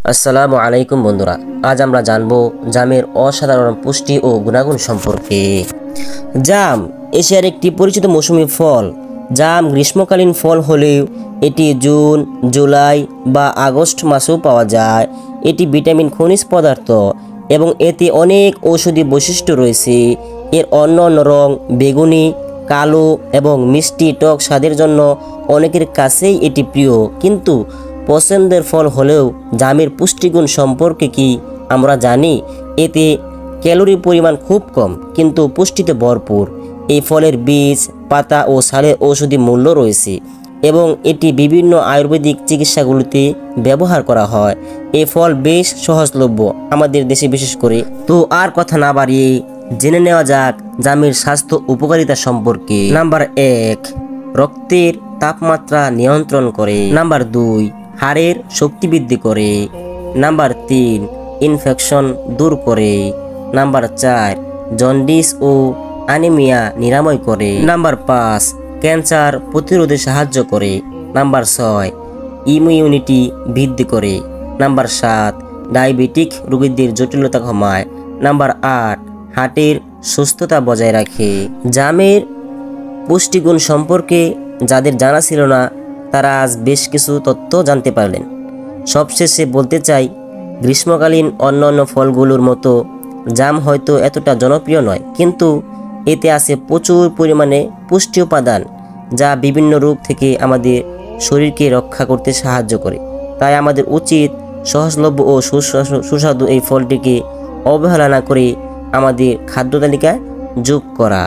আসসালামু আলাইকুম বন্ধুরা, আজ আমরা জানব জামের অসাধারণ পুষ্টি ও গুণাগুণ সম্পর্কে। জাম এশিয়ার একটি পরিচিত মৌসুমী ফল। জাম গ্রীষ্মকালীন ফল হলেও এটি জুন, জুলাই বা আগস্ট মাসেও পাওয়া যায়। এটি ভিটামিন, খনিজ পদার্থ এবং এতে অনেক ঔষধি বৈশিষ্ট্য রয়েছে। এর অন্য রং বেগুনি, কালো এবং মিষ্টি টক স্বাদের জন্য অনেকের কাছেই এটি প্রিয়। কিন্তু পছন্দের ফল হলেও জামের পুষ্টিগুণ সম্পর্কে কি আমরা জানি? এতে ক্যালোরির পরিমাণ খুব কম কিন্তু পুষ্টিতে ভরপুর। এই ফলের বীজ, পাতা ও ছালের ঔষধি মূল্য রয়েছে এবং এটি বিভিন্ন আয়ুর্বেদিক চিকিৎসাগুলিতে ব্যবহার করা হয়। এই ফল বেশ সহজলভ্য আমাদের দেশে বিশেষ করে। তো আর কথা না বাড়িয়ে জেনে নেওয়া যাক জামের স্বাস্থ্য উপকারিতা সম্পর্কে। নাম্বার 1, রক্তের তাপমাত্রা নিয়ন্ত্রণ করে। নাম্বার 2, হাড়ের শক্তি বৃদ্ধি করে। নাম্বার 3, ইনফেকশন দূর করে। নাম্বার 4, জন্ডিস ও অ্যানিমিয়া নিরাময় করে। নাম্বার 5, ক্যান্সার প্রতিরোধে সাহায্য করে। নাম্বার 6, ইমিউনিটি বৃদ্ধি করে। নাম্বার 7, ডায়াবেটিক রোগীদের জটিলতা কমায়। নাম্বার 8, হার্টের সুস্থতা বজায় রাখে। জামের পুষ্টিগুণ সম্পর্কে যাদের জানা ছিল না তারা আজ বেশ কিছু তথ্য জানতে পারলেন। সবশেষে বলতে চাই, গ্রীষ্মকালীন অন্যান্য ফলগুলোর মতো জাম হয়তো এতটা জনপ্রিয় নয়, কিন্তু এতে আছে প্রচুর পরিমাণে পুষ্টি উপাদান যা বিভিন্ন রোগ থেকে আমাদের শরীরকে রক্ষা করতে সাহায্য করে। তাই আমাদের উচিত সহজলভ্য ও সুস্বাদু এই ফলটিকে অবহেলা না করে আমাদের খাদ্য তালিকায় যোগ করা।